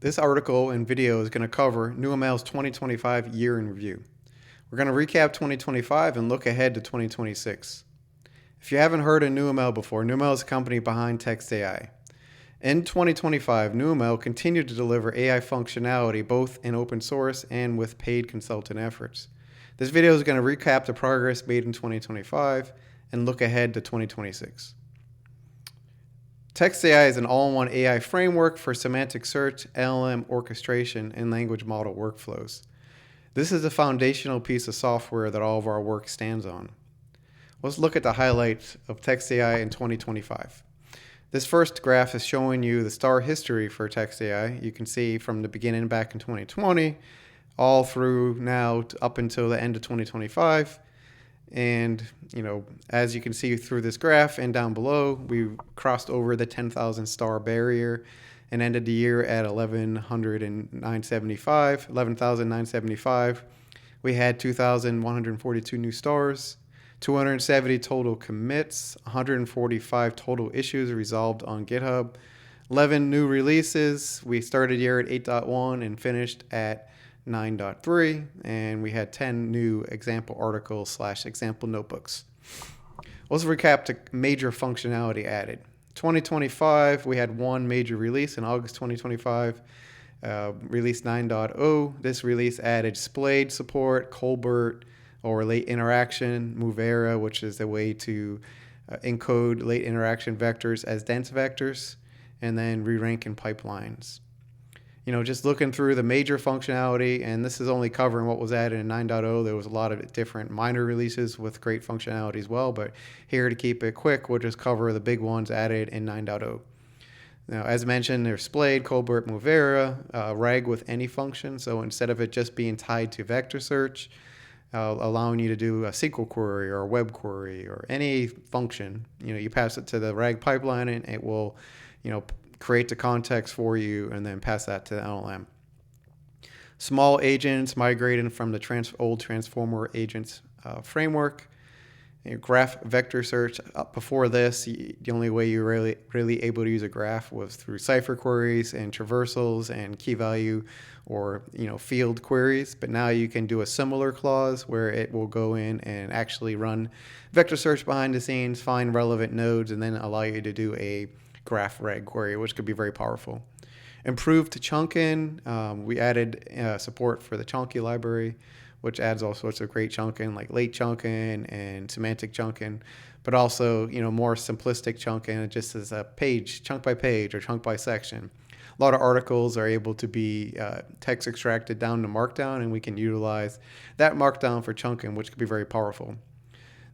This article and video is going to cover NeuML's 2025 year in review. We're going to recap 2025 and look ahead to 2026. If you haven't heard of NeuML before, NeuML is a company behind TxtAI. In 2025, NeuML continued to deliver AI functionality both in open source and with paid consultant efforts. This video is going to recap the progress made in 2025 and look ahead to 2026. TxtAI is an all-in-one AI framework for semantic search, LLM orchestration, and language model workflows. This is a foundational piece of software that all of our work stands on. Let's look at the highlights of TxtAI in 2025. This first graph is showing you the star history for TxtAI. You can see from the beginning back in 2020, all through now up until the end of 2025. And, as you can see through this graph and down below, we crossed over the 10,000 star barrier and ended the year at 11,975. We had 2,142 new stars, 270 total commits, 145 total issues resolved on GitHub, 11 new releases. We started the year at 8.1 and finished at 9.3, and we had 10 new example articles / example notebooks. Let's recap the major functionality added. 2025, we had one major release in August 2025, release 9.0. This release added splayed support, Colbert, or late interaction, Movera, which is a way to encode late interaction vectors as dense vectors, and then re-rank in pipelines. Just looking through the major functionality, and this is only covering what was added in 9.0. There was a lot of different minor releases with great functionality as well, but here to keep it quick, we'll just cover the big ones added in 9.0. Now, as mentioned, there's splayed, Colbert, Movera, RAG with any function. So instead of it just being tied to vector search, allowing you to do a SQL query or a web query or any function, you pass it to the RAG pipeline and it will, create the context for you and then pass that to the LLM. Small agents migrating from the old transformer agents framework. Graph vector search. Before this, the only way you were really able to use a graph was through cipher queries and traversals and key value or field queries. But now you can do a similar clause where it will go in and actually run vector search behind the scenes, find relevant nodes, and then allow you to do a graph reg query, which could be very powerful. Improved chunking. We added support for the chunky library, which adds all sorts of great chunking like late chunking and semantic chunking, but also more simplistic chunking, just as a page, chunk by page or chunk by section. A lot of articles are able to be text extracted down to markdown, and we can utilize that markdown for chunking, which could be very powerful.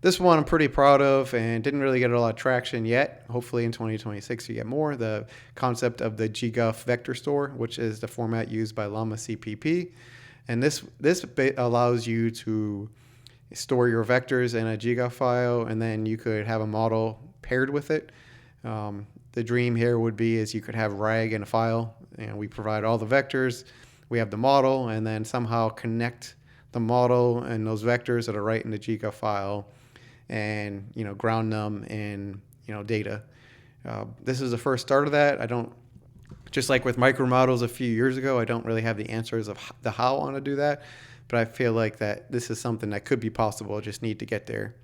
This one I'm pretty proud of and didn't really get a lot of traction yet. Hopefully in 2026 you get more. The concept of the GGUF vector store, which is the format used by Llama CPP. And this allows you to store your vectors in a GGUF file, and then you could have a model paired with it. The dream here would be is you could have RAG in a file, and we provide all the vectors. We have the model, and then somehow connect the model and those vectors that are right in the GGUF file, and ground them in data. This is the first start of that. Just like with micro models a few years ago, I don't really have the answers of the how on to do that, but I feel like that this is something that could be possible. I just need to get there.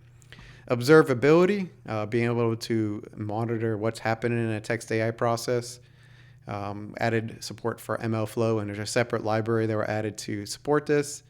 Observability, being able to monitor what's happening in a TxtAI process. Added support for MLflow, and there's a separate library that were added to support this.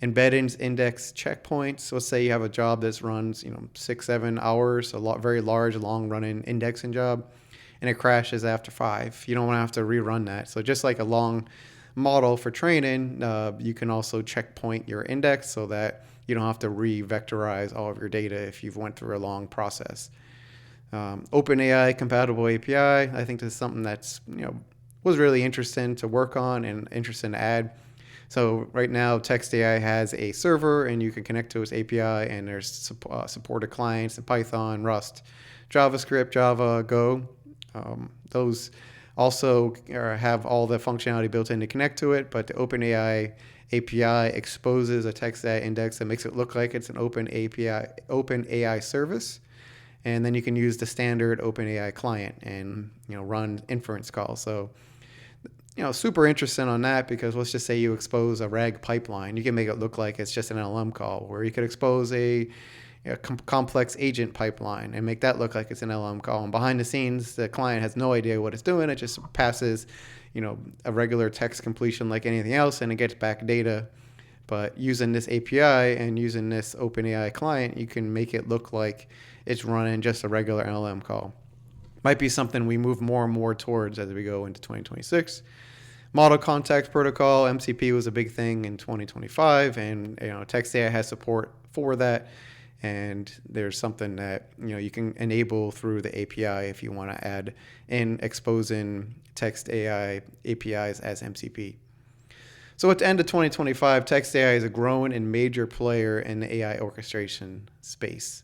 Embeddings index checkpoints. Let's say you have a job that runs 6-7 hours, very large, long running indexing job, and it crashes after 5. You don't want to have to rerun that. So just like a long model for training, you can also checkpoint your index so that you don't have to re-vectorize all of your data if you've went through a long process. OpenAI compatible API. I think this is something that's was really interesting to work on and interesting to add. So right now, TxtAI has a server, and you can connect to its API, and there's supported clients in Python, Rust, JavaScript, Java, Go. Those also have all the functionality built in to connect to it, but the OpenAI API exposes a TxtAI index that makes it look like it's an OpenAI service. And then you can use the standard OpenAI client and run inference calls. So super interesting on that, because let's just say you expose a RAG pipeline. You can make it look like it's just an LLM call, where you could expose a complex agent pipeline and make that look like it's an LLM call. And behind the scenes, the client has no idea what it's doing. It just passes, a regular text completion like anything else, and it gets back data. But using this API and using this OpenAI client, you can make it look like it's running just a regular LLM call. Might be something we move more and more towards as we go into 2026. Model Context Protocol, MCP, was a big thing in 2025, and TxtAI has support for that. And there's something that you can enable through the API if you want to add in exposing TxtAI APIs as MCP. So at the end of 2025, TxtAI is a growing and major player in the AI orchestration space.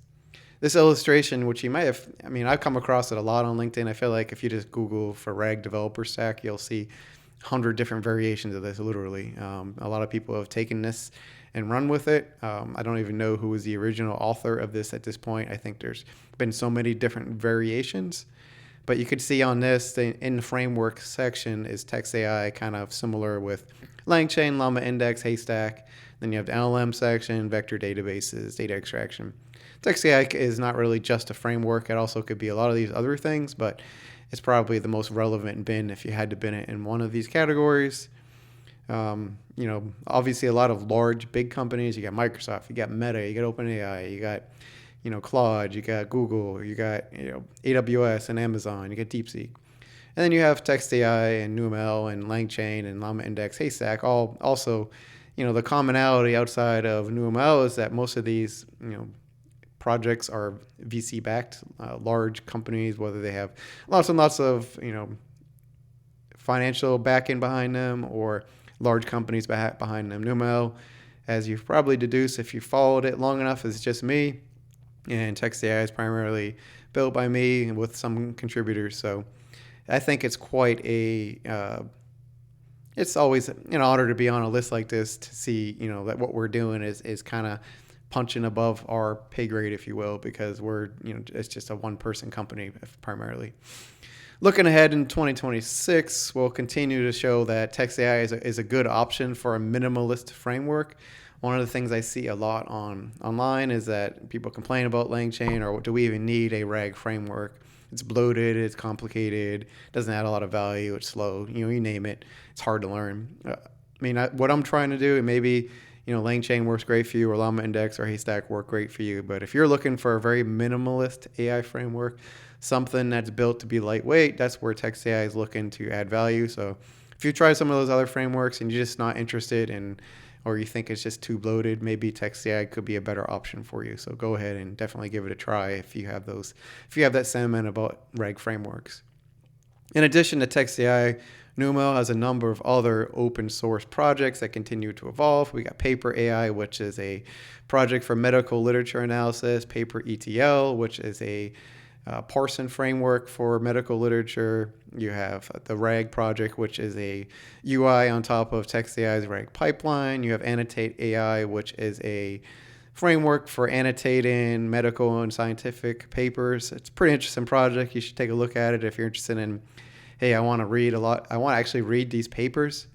This illustration, which you might have, I've come across it a lot on LinkedIn. I feel like if you just Google for RAG developer stack, you'll see 100 different variations of this, literally. A lot of people have taken this and run with it. I don't even know who was the original author of this at this point. I think there's been so many different variations. But you could see on this, in the framework section is TxtAI, kind of similar with LangChain, Llama Index, Haystack. Then you have the LLM section, vector databases, data extraction. TxtAI is not really just a framework. It also could be a lot of these other things, but it's probably the most relevant bin if you had to bin it in one of these categories. Obviously a lot of large, big companies. You got Microsoft, you got Meta, you got OpenAI, you got, Claude, you got Google, you got, AWS and Amazon, you got DeepSeek. And then you have TxtAI and NeuML and LangChain and Llama Index, Haystack. Also, the commonality outside of NeuML is that most of these, projects are VC backed, large companies, whether they have lots and lots of, financial backing behind them, or large companies behind them. NeuML, as you've probably deduced if you followed it long enough, is just me, and TxtAI is primarily built by me with some contributors. So I think it's quite it's always an honor to be on a list like this, to see, that what we're doing is kind of punching above our pay grade, if you will, because we're, it's just a one-person company primarily. Looking ahead in 2026, we'll continue to show that TxtAI is a good option for a minimalist framework. One of the things I see a lot online is that people complain about LangChain, or do we even need a RAG framework? It's bloated, it's complicated, doesn't add a lot of value, it's slow, you name it, it's hard to learn. What I'm trying to do, and maybe LangChain works great for you, or Llama Index or Haystack work great for you. But if you're looking for a very minimalist AI framework, something that's built to be lightweight, that's where TxtAI is looking to add value. So if you try some of those other frameworks and you're just not interested in, or you think it's just too bloated, maybe TxtAI could be a better option for you. So go ahead and definitely give it a try if you have that sentiment about RAG frameworks. In addition to TxtAI, NeuML has a number of other open source projects that continue to evolve. We got Paper AI, which is a project for medical literature analysis, Paper ETL, which is a parsing framework for medical literature. You have the RAG project, which is a UI on top of TxtAI's RAG pipeline. You have Annotate AI, which is a framework for annotating medical and scientific papers. It's a pretty interesting project. You should take a look at it if you're interested in, hey, I want to read a lot. I want to actually read these papers.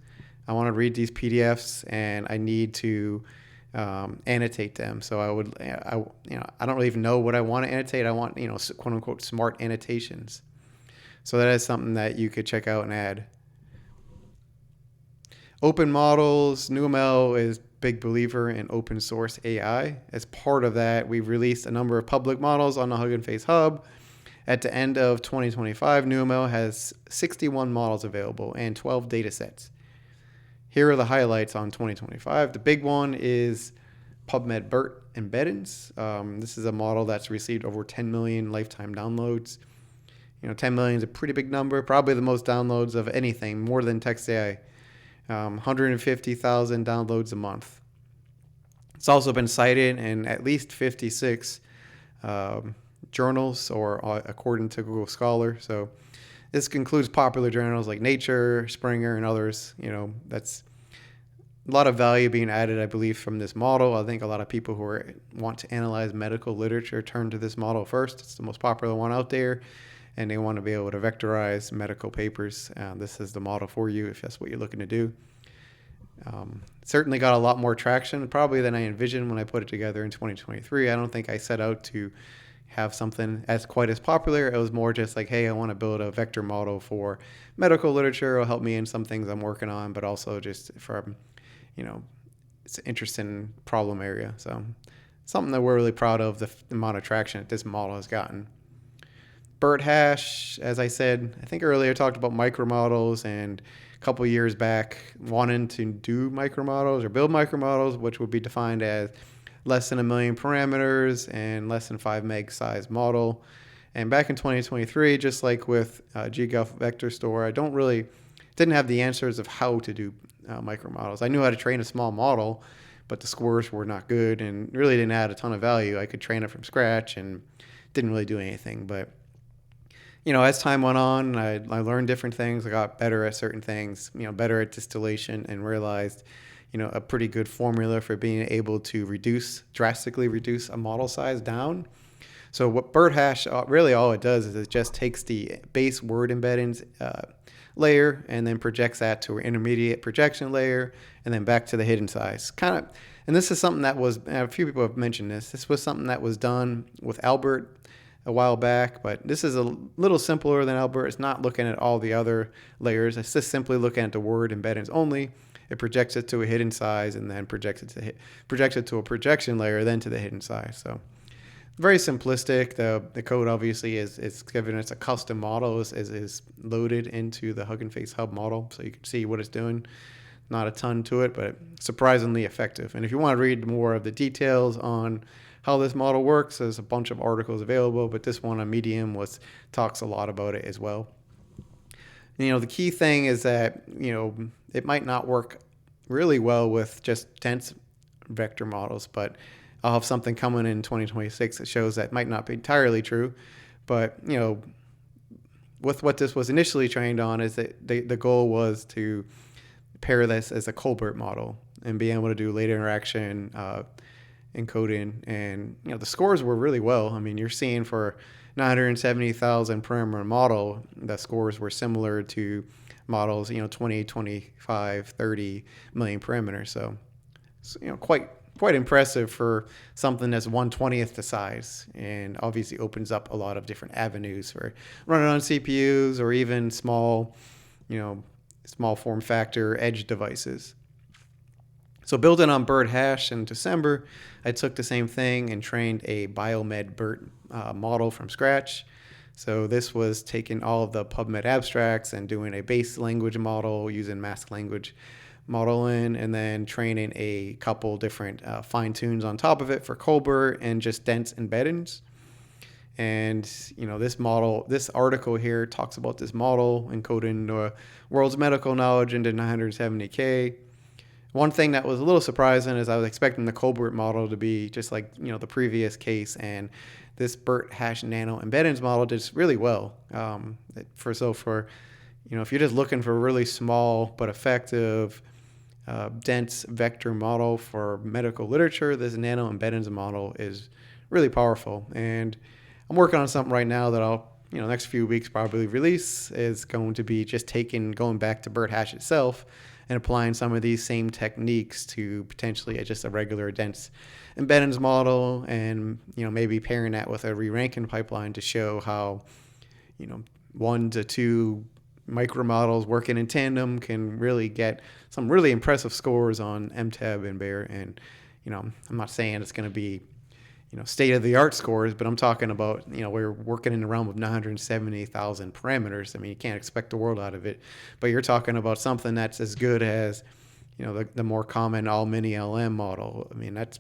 I want to read these PDFs, and I need to annotate them. So I don't even know what I want to annotate. I want, quote unquote, smart annotations. So that is something that you could check out and add. Open models. NeuML is big believer in open source AI. As part of that, we've released a number of public models on the Hugging Face Hub. At the end of 2025, NeuML has 61 models available and 12 data sets. Here are the highlights on 2025. The big one is PubMed BERT embeddings. This is a model that's received over 10 million lifetime downloads. 10 million is a pretty big number, probably the most downloads of anything, more than TxtAI. 150,000 downloads a month. It's also been cited in at least 56 journals, or according to Google Scholar. So this includes popular journals like Nature, Springer, and others. That's a lot of value being added, I believe, from this model. I think a lot of people who want to analyze medical literature turn to this model first. It's the most popular one out there. and they want to be able to vectorize medical papers. This is the model for you if that's what you're looking to do. Certainly got a lot more traction probably than I envisioned when I put it together in 2023. I don't think I set out to have something as quite as popular. It was more just like, hey, I want to build a vector model for medical literature. It'll help me in some things I'm working on, but also just from, it's an interesting problem area. So something that we're really proud of, the amount of traction that this model has gotten. BERT hash, as I said, I think earlier I talked about micromodels, and a couple years back wanting to do micromodels or build micromodels, which would be defined as less than 1 million parameters and less than 5 meg size model. And back in 2023, just like with GGALF Vector Store, didn't have the answers of how to do micromodels. I knew how to train a small model, but the scores were not good and really didn't add a ton of value. I could train it from scratch and didn't really do anything. But as time went on, I learned different things. I got better at certain things, better at distillation, and realized, a pretty good formula for being able to drastically reduce a model size down. So what BERT hash, really all it does is it just takes the base word embeddings layer and then projects that to an intermediate projection layer and then back to the hidden size. And this is something that was, a few people have mentioned this. This was something that was done with Albert a while back, but this is a little simpler than Albert. It's not looking at all the other layers. It's just simply looking at the word embeddings only. It projects it to a hidden size and then projects it to a projection layer, then to the hidden size. So very simplistic. The code obviously is given it's a custom model is loaded into the Hugging Face Hub model, so you can see what it's doing. Not a ton to it, but surprisingly effective. And if you want to read more of the details on how this model works, there's a bunch of articles available, but this one on Medium talks a lot about it as well. The key thing is that, it might not work really well with just dense vector models, but I'll have something coming in 2026 that shows that might not be entirely true. But, with what this was initially trained on is that the goal was to pair this as a Colbert model and be able to do latent interaction encoding. And, the scores were really well. I mean, you're seeing for 970,000 parameter model, the scores were similar to models, 20, 25, 30 million parameters. So quite impressive for something that's 1/20th the size, and obviously opens up a lot of different avenues for running on CPUs or even small form factor edge devices. So building on BERT hash in December, I took the same thing and trained a biomed BERT model from scratch. So this was taking all of the PubMed abstracts and doing a base language model using mask language modeling, and then training a couple different fine tunes on top of it for Colbert and just dense embeddings. And this article here talks about this model encoding the world's medical knowledge into 970K. One thing that was a little surprising is I was expecting the Colbert model to be just like the previous case, and this BERT hash nano embeddings model did really well. If you're just looking for a really small but effective dense vector model for medical literature, this nano embeddings model is really powerful. And I'm working on something right now that I'll next few weeks probably release, is going to be just going back to BERT hash itself and applying some of these same techniques to potentially just a regular dense embeddings model, and maybe pairing that with a re-ranking pipeline to show how 1 to 2 micromodels working in tandem can really get some really impressive scores on MTEB and BEAR. And I'm not saying it's going to be state-of-the-art scores, but I'm talking about, we're working in the realm of 970,000 parameters. I mean, you can't expect the world out of it, but you're talking about something that's as good as, the more common all-mini LM model. I mean, that's,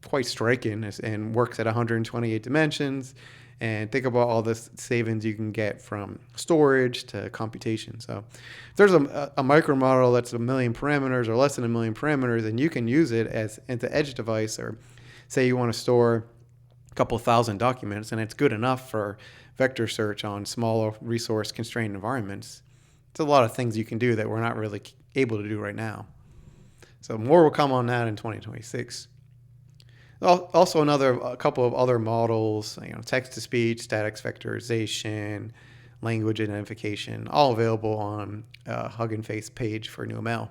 quite striking, and works at 128 dimensions. And think about all the savings you can get from storage to computation. So if there's a micro model that's 1 million parameters or less than 1 million parameters, and you can use it as an edge device, or say you want to store a couple thousand documents, and it's good enough for vector search on smaller resource constrained environments. It's a lot of things you can do that we're not really able to do right now. So more will come on that in 2026. Also, a couple of other models, text to speech, static vectorization, language identification, all available on Hugging Face page for NeuML.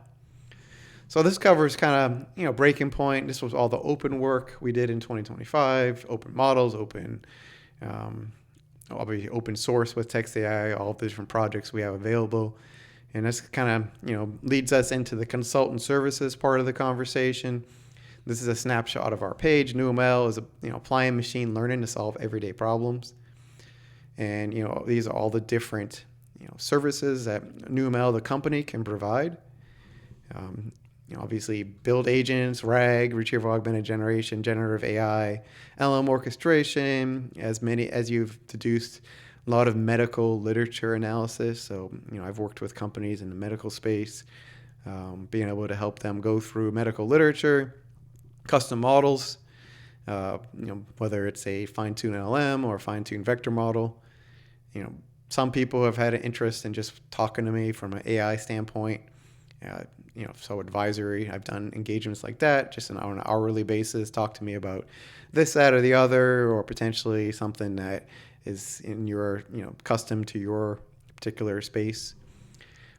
So this covers kind of, breaking point. This was all the open work we did in 2025, open models, um, obviously open source with TxtAI, all the different projects we have available. And this kind of, leads us into the consultant services part of the conversation. This is a snapshot of our page. NeuML is, applying machine learning to solve everyday problems. And, these are all the different, services that NeuML, the company, can provide. Obviously build agents, RAG, retrieval augmented generation, generative AI, LM orchestration, as you've deduced, a lot of medical literature analysis. So, I've worked with companies in the medical space, being able to help them go through medical literature, custom models, whether it's a fine-tuned LM or fine-tuned vector model. Some people have had an interest in just talking to me from an AI standpoint. So advisory, I've done engagements like that, just on an hourly basis, talk to me about this, that, or the other, or potentially something that is in your, custom to your particular space.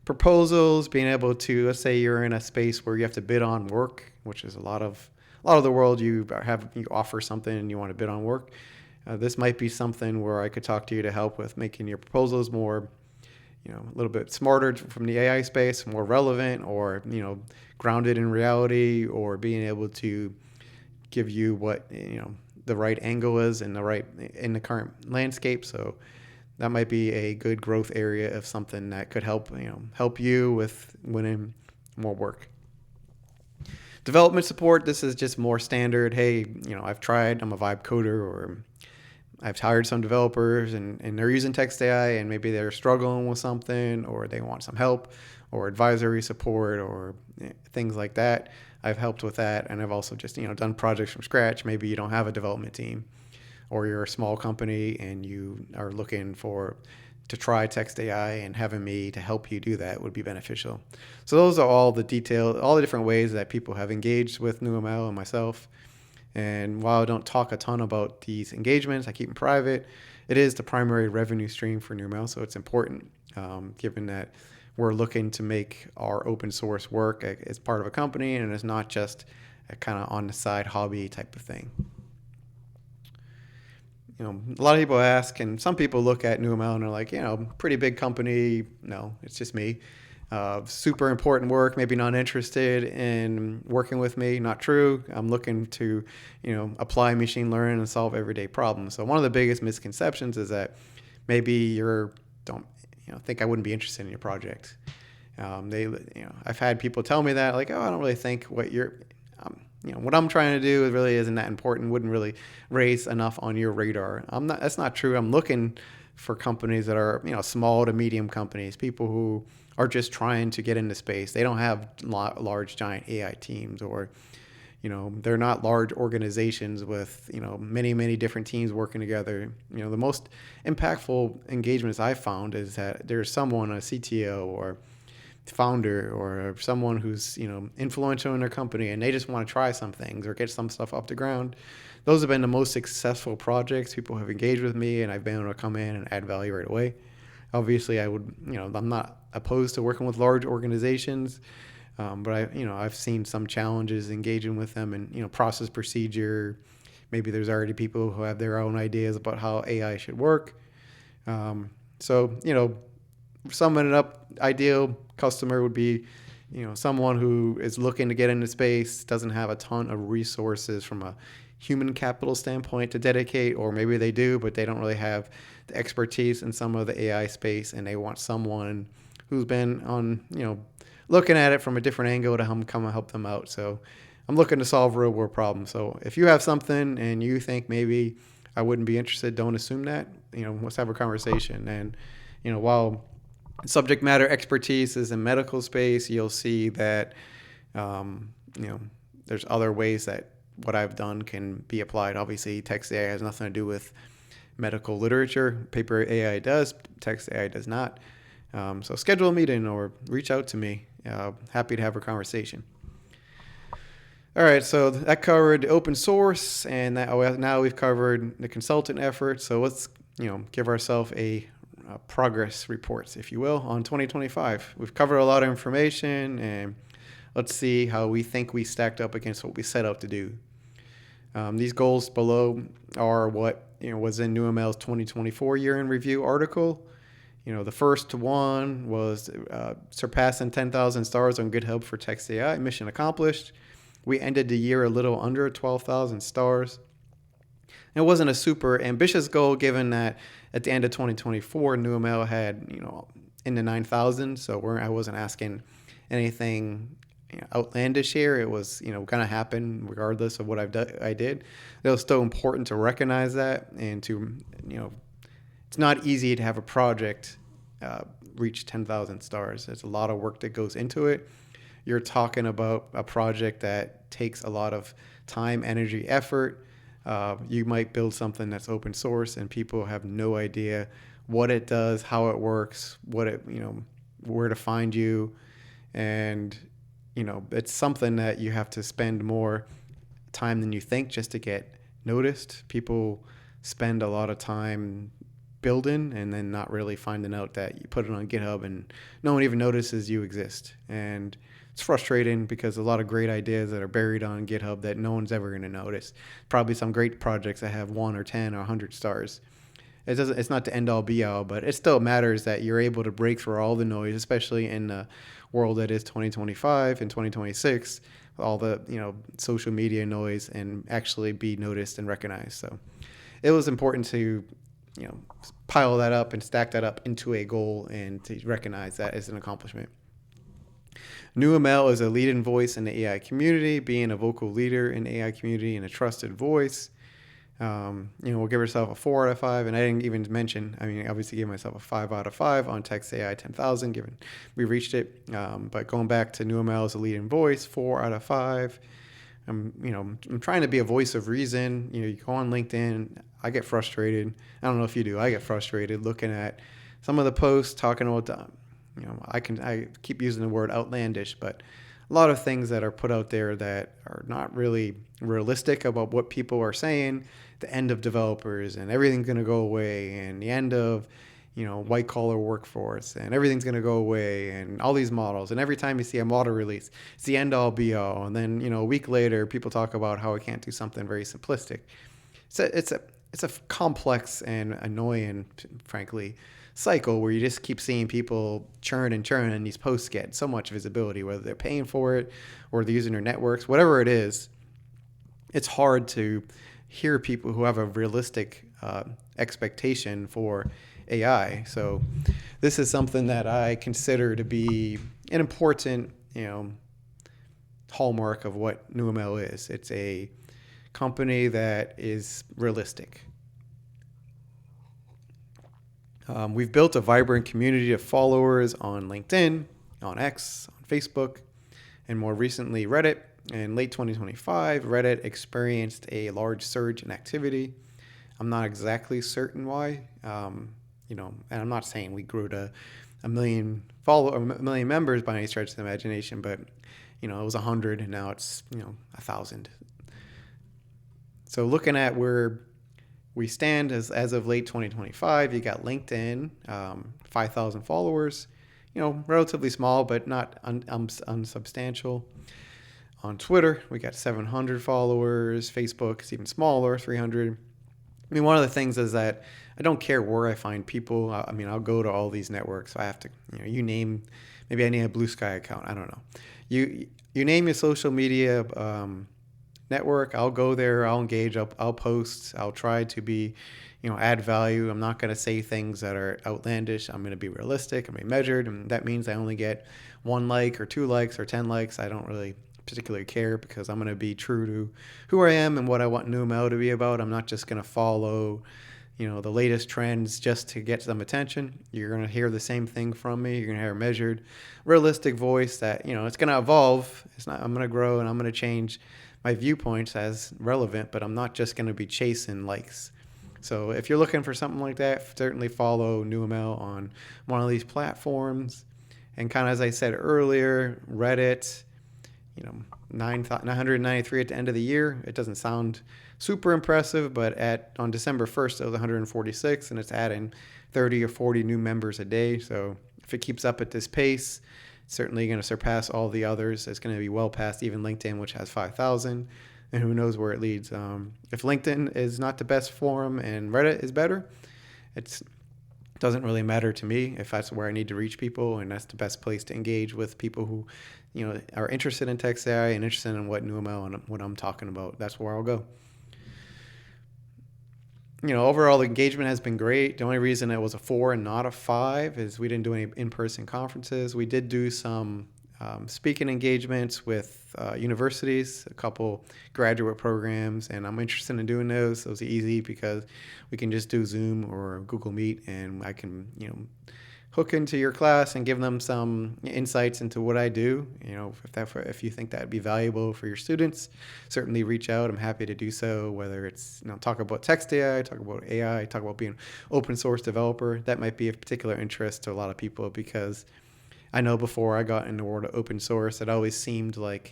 Proposals, being able to, let's say you're in a space where you have to bid on work, which is a lot of the world, you offer something and you want to bid on work. This might be something where I could talk to you to help with making your proposals more, a little bit smarter from the AI space, more relevant, or, grounded in reality, or being able to give you what, the right angle is in the current landscape. So that might be a good growth area of something that could help you with winning more work. Development support, this is just more standard. Hey, I've tried, I'm a vibe coder, or I've hired some developers and they're using TxtAI and maybe they're struggling with something, or they want some help or advisory support or things like that. I've helped with that. And I've also just, done projects from scratch. Maybe you don't have a development team, or you're a small company and you are looking to try TxtAI, and having me to help you do that would be beneficial. So those are all the different ways that people have engaged with NeuML and myself. And while I don't talk a ton about these engagements, I keep them private. It is the primary revenue stream for NeuML, so it's important, given that we're looking to make our open source work as part of a company, and it's not just a kind of on the side hobby type of thing. A lot of people ask, and some people look at NeuML and they're like, pretty big company. No, it's just me. Super important work, maybe not interested in working with me. Not true. I'm looking to, apply machine learning and solve everyday problems. So one of the biggest misconceptions is that maybe don't think I wouldn't be interested in your project. I've had people tell me that, like, oh, I don't really think what what I'm trying to do really isn't that important, wouldn't really raise enough on your radar. That's not true. I'm looking for companies that are, small to medium companies, people who are just trying to get into space. They don't have large, giant AI teams, or, they're not large organizations with, many, many different teams working together. The most impactful engagements I've found is that there's someone, a CTO or founder, or someone who's, influential in their company, and they just want to try some things or get some stuff off the ground. Those have been the most successful projects. People have engaged with me and I've been able to come in and add value right away. Obviously, I'm not opposed to working with large organizations, but I've seen some challenges engaging with them, and, process procedure. Maybe there's already people who have their own ideas about how AI should work. So, summing it up, ideal customer would be, someone who is looking to get into space, doesn't have a ton of resources from a human capital standpoint to dedicate, or maybe they do, but they don't really have the expertise in some of the AI space, and they want someone who's been on, looking at it from a different angle to come and help them out. So I'm looking to solve real world problems. So if you have something and you think maybe I wouldn't be interested, don't assume that. Let's have a conversation. And, while subject matter expertise is in medical space, you'll see that, there's other ways that what I've done can be applied. Obviously, TxtAI has nothing to do with medical literature. Paper AI does, TxtAI does not. So schedule a meeting or reach out to me. Happy to have a conversation. All right, so that covered open source, and now we've covered the consultant effort. So let's give ourselves a progress reports, if you will, on 2025. We've covered a lot of information, and let's see how we think we stacked up against what we set out to do. These goals below are what was in NeuML's 2024 year in review article. The first one was surpassing 10,000 stars on GitHub for TxtAI. Mission accomplished. We ended the year a little under 12,000 stars. It wasn't a super ambitious goal, given that at the end of 2024, NeuML had in the 9,000. So I wasn't asking anything outlandish here. It was going to happen regardless of what I did. It was still important to recognize that, and to it's not easy to have a project reach 10,000 stars. There's a lot of work that goes into it. You're talking about a project that takes a lot of time, energy, effort. You might build something that's open source and people have no idea what it does, how it works, where to find you. And, it's something that you have to spend more time than you think just to get noticed. People spend a lot of time building and then not really finding out that you put it on GitHub and no one even notices you exist. And it's frustrating because a lot of great ideas that are buried on GitHub that no one's ever going to notice. Probably some great projects that have 1 or 10 or 100 stars. It's not the end all be all, but it still matters that you're able to break through all the noise, especially in the world that is 2025 and 2026, all the social media noise, and actually be noticed and recognized. So it was important to pile that up and stack that up into a goal and to recognize that as an accomplishment. NeuML is a leading voice in the AI community, being a vocal leader in the AI community and a trusted voice. We'll give ourselves a 4 out of 5, and I didn't even mention, obviously gave myself a 5 out of 5 on TxtAI 10,000, given we reached it. But going back to NeuML as a leading voice, 4 out of 5. I'm trying to be a voice of reason. You go on LinkedIn, I get frustrated. I don't know if you do. I get frustrated looking at some of the posts talking about I keep using the word outlandish, but a lot of things that are put out there that are not really realistic about what people are saying. The end of developers and everything's going to go away, and the end of white collar workforce, and everything's going to go away, and all these models. And every time you see a model release, it's the end all be all. And then a week later, people talk about how it can't do something very simplistic. It's a complex and annoying, frankly, cycle where you just keep seeing people churn and churn, and these posts get so much visibility, whether they're paying for it or they're using their networks, whatever it is. It's hard to hear people who have a realistic expectation for AI. So this is something that I consider to be an important, hallmark of what NeuML is. It's a company that is realistic. We've built a vibrant community of followers on LinkedIn, on X, on Facebook, and more recently Reddit. In late 2025, Reddit experienced a large surge in activity. I'm not exactly certain why, and I'm not saying we grew to a million members by any stretch of the imagination, but it was 100 and now it's 1,000. So looking at where we stand as of late 2025, you got LinkedIn, 5,000 followers, relatively small, but not unsubstantial. On Twitter, we got 700 followers. Facebook is even smaller, 300. One of the things is that I don't care where I find people. I'll go to all these networks. So I have to, you name, maybe I need a Blue Sky account. I don't know. You name your social media network, I'll go there, I'll engage, I'll post, I'll try to be, add value. I'm not going to say things that are outlandish. I'm going to be realistic, I'm going to be measured, and that means I only get 1 like or 2 likes or 10 likes. I don't really particularly care because I'm going to be true to who I am and what I want NeuML to be about. I'm not just going to follow, the latest trends just to get some attention. You're going to hear the same thing from me. You're going to hear a measured, realistic voice that, it's going to evolve. I'm going to grow and I'm going to change my viewpoints as relevant, but I'm not just going to be chasing likes. So if you're looking for something like that, certainly follow NeuML on one of these platforms. And kind of as I said earlier, Reddit, 993 at the end of the year. It doesn't sound super impressive, but on December 1st, it was 146, and it's adding 30 or 40 new members a day. So if it keeps up at this pace, it's certainly going to surpass all the others. It's going to be well past even LinkedIn, which has 5,000, and who knows where it leads. If LinkedIn is not the best forum and Reddit is better, it doesn't really matter to me if that's where I need to reach people, and that's the best place to engage with people who, are interested in TxtAI and interested in what NeuML and what I'm talking about. That's where I'll go. Overall the engagement has been great. The only reason it was a 4 and not a 5 is we didn't do any in-person conferences. We did do some speaking engagements with universities, a couple graduate programs, and I'm interested in doing those. Those are easy because we can just do Zoom or Google Meet, and I can, hook into your class and give them some insights into what I do. If you think that would be valuable for your students, certainly reach out. I'm happy to do so, whether it's, talk about TxtAI, talk about AI, talk about being an open source developer. That might be of particular interest to a lot of people because I know before I got in the world of open source, it always seemed like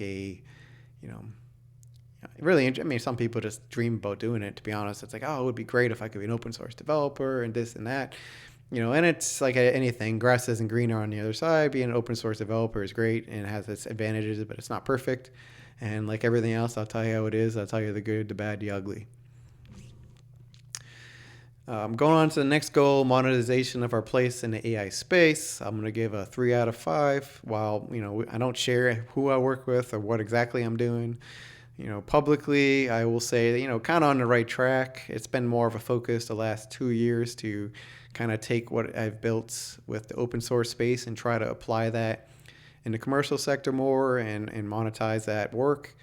really, some people just dream about doing it, to be honest. It's like, oh, it would be great if I could be an open source developer and this and that. And it's like anything, grass isn't greener on the other side. Being an open source developer is great and it has its advantages, but it's not perfect. And like everything else, I'll tell you how it is. I'll tell you the good, the bad, the ugly. Going on to the next goal, monetization of our place in the AI space. I'm going to give a 3 out of 5. While, I don't share who I work with or what exactly I'm doing, publicly, I will say, kind of on the right track. It's been more of a focus the last 2 years to kind of take what I've built with the open source space and try to apply that in the commercial sector more and monetize that work.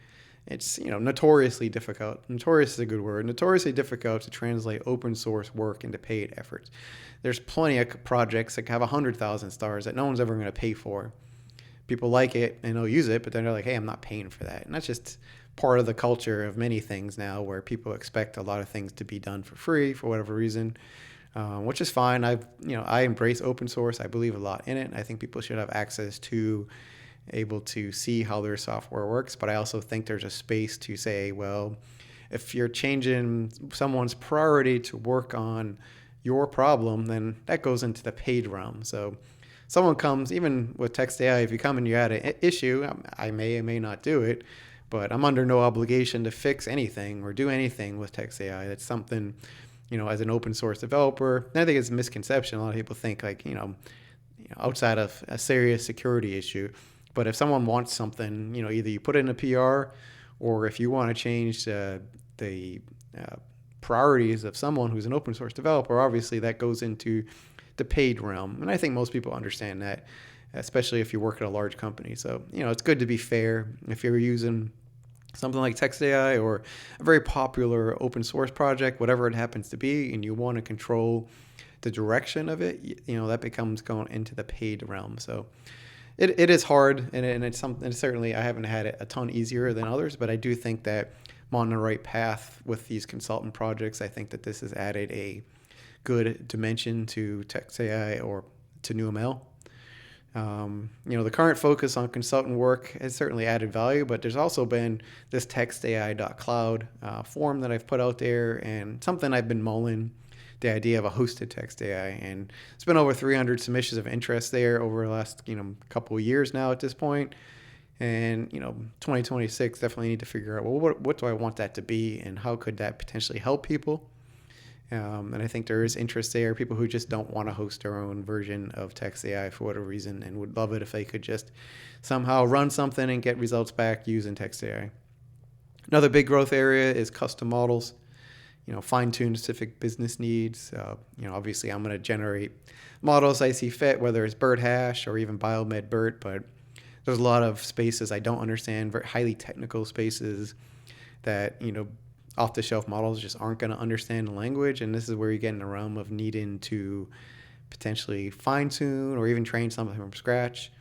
It's, notoriously difficult. Notorious is a good word. Notoriously difficult to translate open source work into paid efforts. There's plenty of projects that have 100,000 stars that no one's ever going to pay for. People like it and they'll use it, but then they're like, hey, I'm not paying for that. And that's just part of the culture of many things now, where people expect a lot of things to be done for free for whatever reason, which is fine. I embrace open source. I believe a lot in it. I think people should have access to able to see how their software works. But I also think there's a space to say, well, if you're changing someone's priority to work on your problem, then that goes into the paid realm. So someone comes, even with TxtAI, if you come and you add an issue, I may or may not do it, but I'm under no obligation to fix anything or do anything with TxtAI. That's something, as an open source developer, and I think it's a misconception. A lot of people think like, outside of a serious security issue, but if someone wants something, either you put it in a PR, or if you want to change the priorities of someone who's an open source developer, obviously that goes into the paid realm. And I think most people understand that, especially if you work at a large company. So, it's good to be fair. If you're using something like TxtAI or a very popular open source project, whatever it happens to be, and you want to control the direction of it, that becomes going into the paid realm. So it is hard, and it's something, and certainly I haven't had it a ton easier than others, but I do think that I'm on the right path with these consultant projects. I think that this has added a good dimension to TxtAI or to NeuML. The current focus on consultant work has certainly added value, but there's also been this TxtAI.cloud form that I've put out there, and something I've been mulling, the idea of a hosted TxtAI, and it's been over 300 submissions of interest there over the last couple of years now at this point. And 2026 definitely need to figure out, well, what do I want that to be, and how could that potentially help people? And I think there is interest there, people who just don't want to host their own version of TxtAI for whatever reason, and would love it if they could just somehow run something and get results back using TxtAI. Another big growth area is custom models. Fine-tune specific business needs. Obviously I'm going to generate models I see fit, whether it's BERT hash or even biomed BERT, but there's a lot of spaces I don't understand, very highly technical spaces that, off-the-shelf models just aren't going to understand the language. And this is where you get in the realm of needing to potentially fine-tune or even train something from scratch.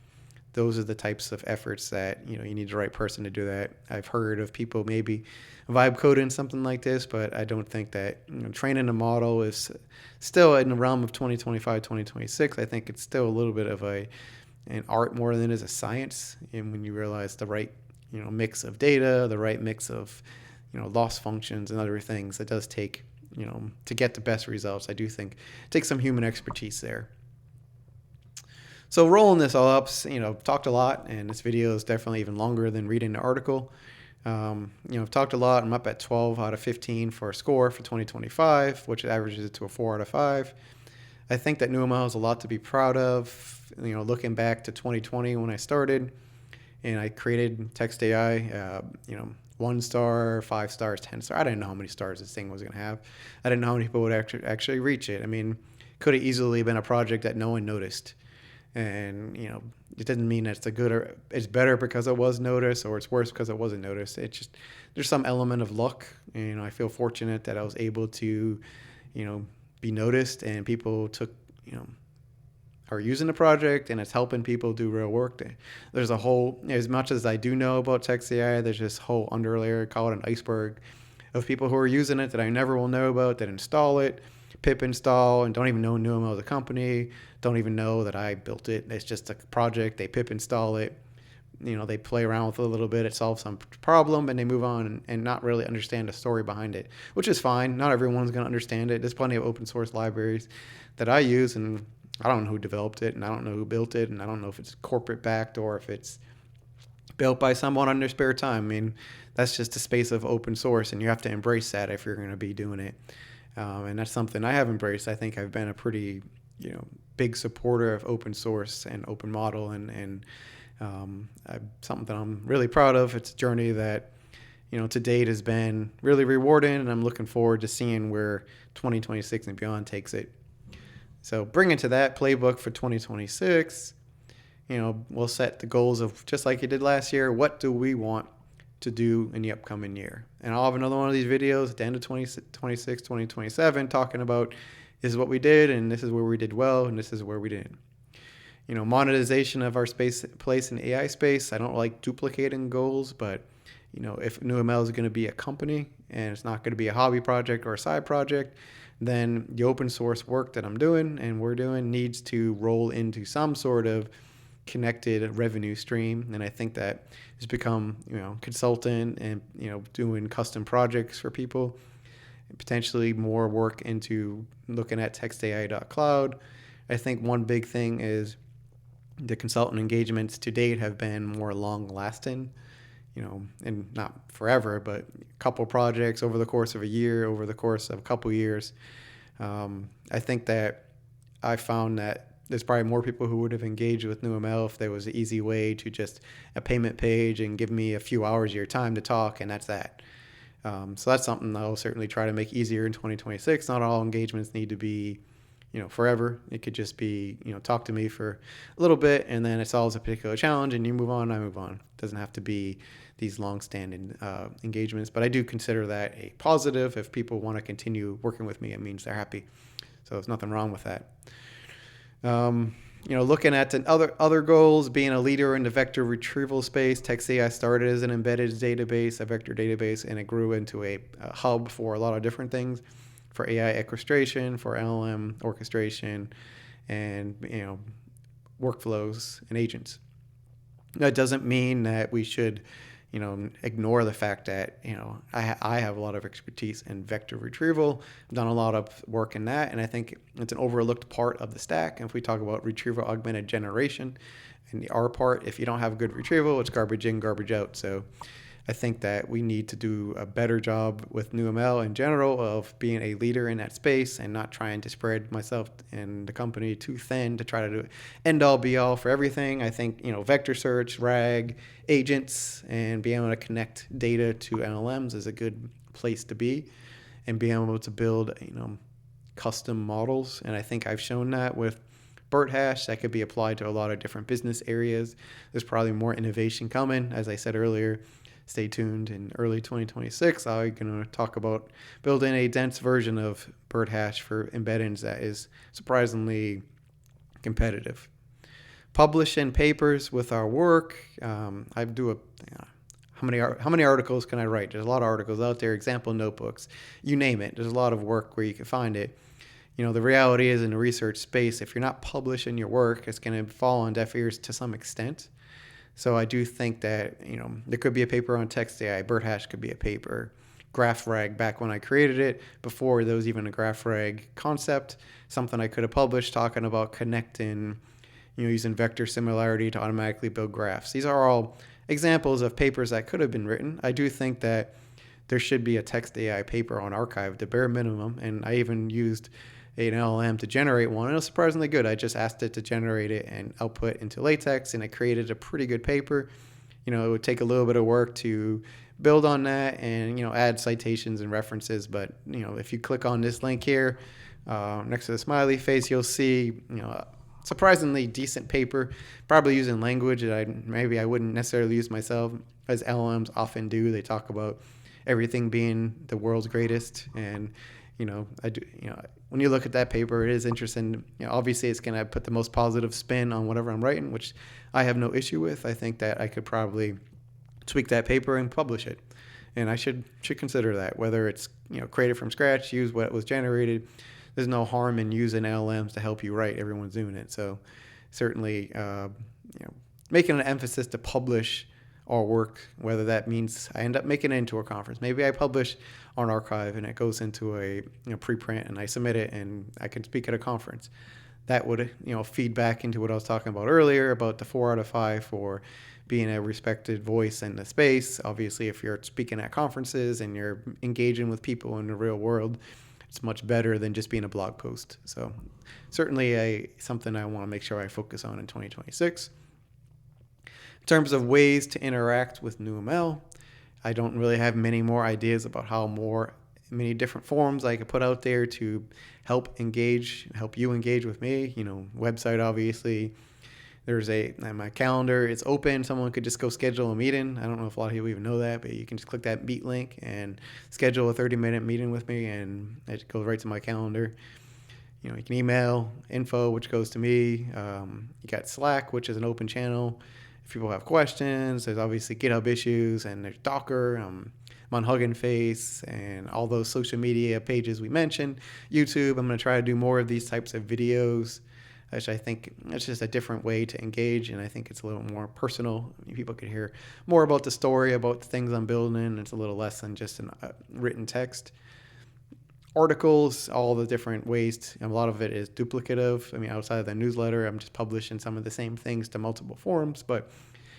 Those are the types of efforts that, you need the right person to do that. I've heard of people maybe vibe coding something like this, but I don't think that training a model is still in the realm of 2025, 2026. I think it's still a little bit of an art more than it is a science. And when you realize the right mix of data, the right mix of, loss functions and other things. It does take, to get the best results, I do think it takes some human expertise there. So rolling this all up, talked a lot, and this video is definitely even longer than reading the article. I've talked a lot. I'm up at 12 out of 15 for a score for 2025, which averages it to a 4 out of 5. I think that NeuML is a lot to be proud of. Looking back to 2020 when I started, and I created TxtAI, 1 star, 5 stars, 10 stars. I didn't know how many stars this thing was going to have. I didn't know how many people would actually reach it. I mean, could have easily been a project that no one noticed. And, it doesn't mean that it's it's better because it was noticed, or it's worse because it wasn't noticed. It's just, there's some element of luck. And I feel fortunate that I was able to, be noticed, and people are using the project, and it's helping people do real work. There's a whole, as much as I do know about TxtAI, there's this whole underlayer, call it an iceberg, of people who are using it that I never will know about, that install it, pip install, and don't even know NeuML as a company, don't even know that I built it. It's just a project. They pip install it. They play around with it a little bit. It solves some problem, and they move on and not really understand the story behind it, which is fine. Not everyone's going to understand it. There's plenty of open source libraries that I use, and I don't know who developed it, and I don't know who built it, and I don't know if it's corporate backed or if it's built by someone on their spare time. I mean, that's just the space of open source, and you have to embrace that if you're going to be doing it. And that's something I have embraced. I think I've been a pretty, big supporter of open source and open model, and something that I'm really proud of. It's a journey that, to date has been really rewarding, and I'm looking forward to seeing where 2026 and beyond takes it. So bringing to that playbook for 2026, we'll set the goals of, just like you did last year, what do we want to do in the upcoming year? And I'll have another one of these videos at the end of 2026, 2027, talking about this is what we did, and this is where we did well, and this is where we didn't. Monetization of our place in AI space. I don't like duplicating goals, but if NeuML is going to be a company and it's not going to be a hobby project or a side project, then the open source work that I'm doing and we're doing needs to roll into some sort of connected revenue stream. And I think that has become, consultant and, doing custom projects for people, potentially more work into looking at TxtAI.cloud. I think one big thing is the consultant engagements to date have been more long lasting, and not forever, but a couple projects over the course of a year, over the course of a couple years. I think that I found that there's probably more people who would have engaged with NeuML if there was an easy way to just a payment page and give me a few hours of your time to talk, and that's that. So that's something I'll certainly try to make easier in 2026. Not all engagements need to be, forever. It could just be, talk to me for a little bit, and then it solves a particular challenge, and you move on, I move on. It doesn't have to be these long-standing engagements, but I do consider that a positive. If people want to continue working with me, it means they're happy. So there's nothing wrong with that. Looking at other goals, being a leader in the vector retrieval space. TxtAI started as an embedded database, a vector database, and it grew into a hub for a lot of different things, for AI orchestration, for LLM orchestration, and workflows and agents. That doesn't mean that we should ignore the fact that, I have a lot of expertise in vector retrieval. I've done a lot of work in that, and I think it's an overlooked part of the stack. And if we talk about retrieval augmented generation and the R part, if you don't have good retrieval, it's garbage in, garbage out. So I think that we need to do a better job with NeuML in general of being a leader in that space and not trying to spread myself and the company too thin to try to do end all be all for everything. I think, vector search, RAG, agents, and being able to connect data to LLMs is a good place to be, and being able to build, custom models. And I think I've shown that with BERT that could be applied to a lot of different business areas. There's probably more innovation coming, as I said earlier. Stay tuned. In early 2026, I'm going to talk about building a dense version of BERT for embeddings that is surprisingly competitive. Publishing papers with our work. I do how many articles can I write? There's a lot of articles out there, example notebooks, you name it. There's a lot of work where you can find it. The reality is, in the research space, if you're not publishing your work, it's going to fall on deaf ears to some extent. So I do think that, there could be a paper on TxtAI, BirdHash could be a paper, GraphRag back when I created it, before there was even a GraphRag concept, something I could have published talking about connecting, using vector similarity to automatically build graphs. These are all examples of papers that could have been written. I do think that there should be a TxtAI paper on archive, the bare minimum, and I even used an LLM to generate one. It was surprisingly good. I just asked it to generate it and output into LaTeX, and it created a pretty good paper. It would take a little bit of work to build on that and, add citations and references. But, if you click on this link here, next to the smiley face, you'll see, surprisingly decent paper, probably using language that maybe I wouldn't necessarily use myself, as LLMs often do. They talk about everything being the world's greatest, and I do, when you look at that paper, it is interesting. Obviously it's going to put the most positive spin on whatever I'm writing, which I have no issue with. I think that I could probably tweak that paper and publish it, and I should consider that. Whether it's created from scratch, use what was generated, there's no harm in using LLMs to help you write. Everyone's doing it, so certainly making an emphasis to publish our work, whether that means I end up making it into a conference. Maybe I publish on archive and it goes into a preprint and I submit it and I can speak at a conference. That would feed back into what I was talking about earlier about the 4 out of 5 for being a respected voice in the space. Obviously, if you're speaking at conferences and you're engaging with people in the real world, it's much better than just being a blog post. So certainly something I want to make sure I focus on in 2026. In terms of ways to interact with NeuML, I don't really have many more ideas about many different forms I could put out there to help you engage with me. Website, obviously. There's my calendar, it's open. Someone could just go schedule a meeting. I don't know if a lot of people even know that, but you can just click that meet link and schedule a 30-minute meeting with me, and it goes right to my calendar. You can email info, which goes to me. You got Slack, which is an open channel. If people have questions, there's obviously GitHub issues, and there's Docker. I'm on Hugging Face and all those social media pages we mentioned. YouTube, I'm going to try to do more of these types of videos, which I think it's just a different way to engage, and I think it's a little more personal. People could hear more about the story, about the things I'm building, and it's a little less than just a written text. Articles, all the different ways. A lot of it is duplicative. Outside of the newsletter, I'm just publishing some of the same things to multiple forums, but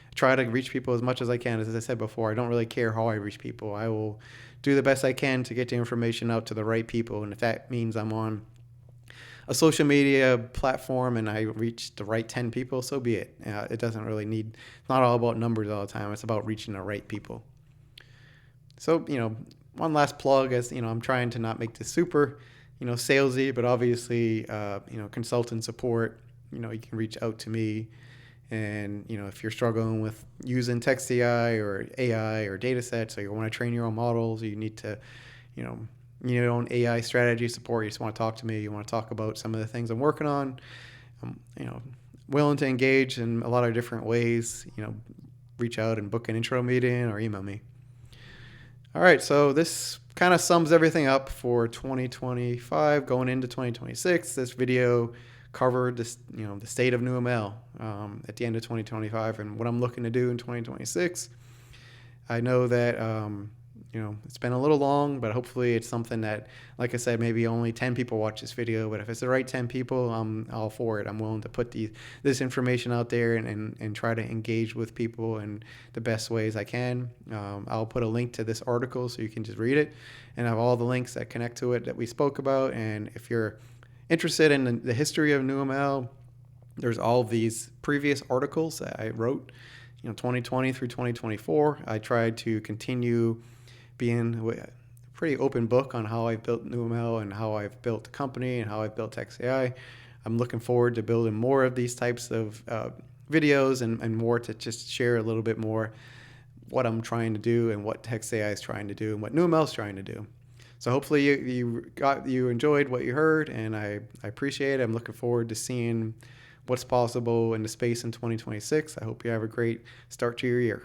I try to reach people as much as I can. As I said before, I don't really care how I reach people. I will do the best I can to get the information out to the right people, and if that means I'm on a social media platform and I reach the right 10 people, so be it. It doesn't really it's not all about numbers all the time. It's about reaching the right people. So, one last plug, as I'm trying to not make this super, salesy, but obviously, consultant support, you can reach out to me. And, if you're struggling with using TxtAI or AI or data sets, or you want to train your own models, or you need to, your own AI strategy support, you just want to talk to me, you want to talk about some of the things I'm working on, I'm, willing to engage in a lot of different ways, reach out and book an intro meeting or email me. All right, so this kind of sums everything up for 2025 going into 2026. This video covered this, the state of NeuML at the end of 2025 and what I'm looking to do in 2026. I know that it's been a little long, but hopefully it's something that, like I said, maybe only 10 people watch this video, but if it's the right 10 people, I'm all for it. I'm willing to put this information out there and try to engage with people in the best ways I can. I'll put a link to this article so you can just read it, and I have all the links that connect to it that we spoke about. And if you're interested in the history of NeuML, there's all of these previous articles that I wrote, 2020 through 2024. I tried to continue being a pretty open book on how I've built NeuML and how I've built the company and how I've built TxtAI. I'm looking forward to building more of these types of videos and more to just share a little bit more what I'm trying to do and what TxtAI is trying to do and what NeuML is trying to do. So hopefully you enjoyed what you heard, and I appreciate it. I'm looking forward to seeing what's possible in the space in 2026. I hope you have a great start to your year.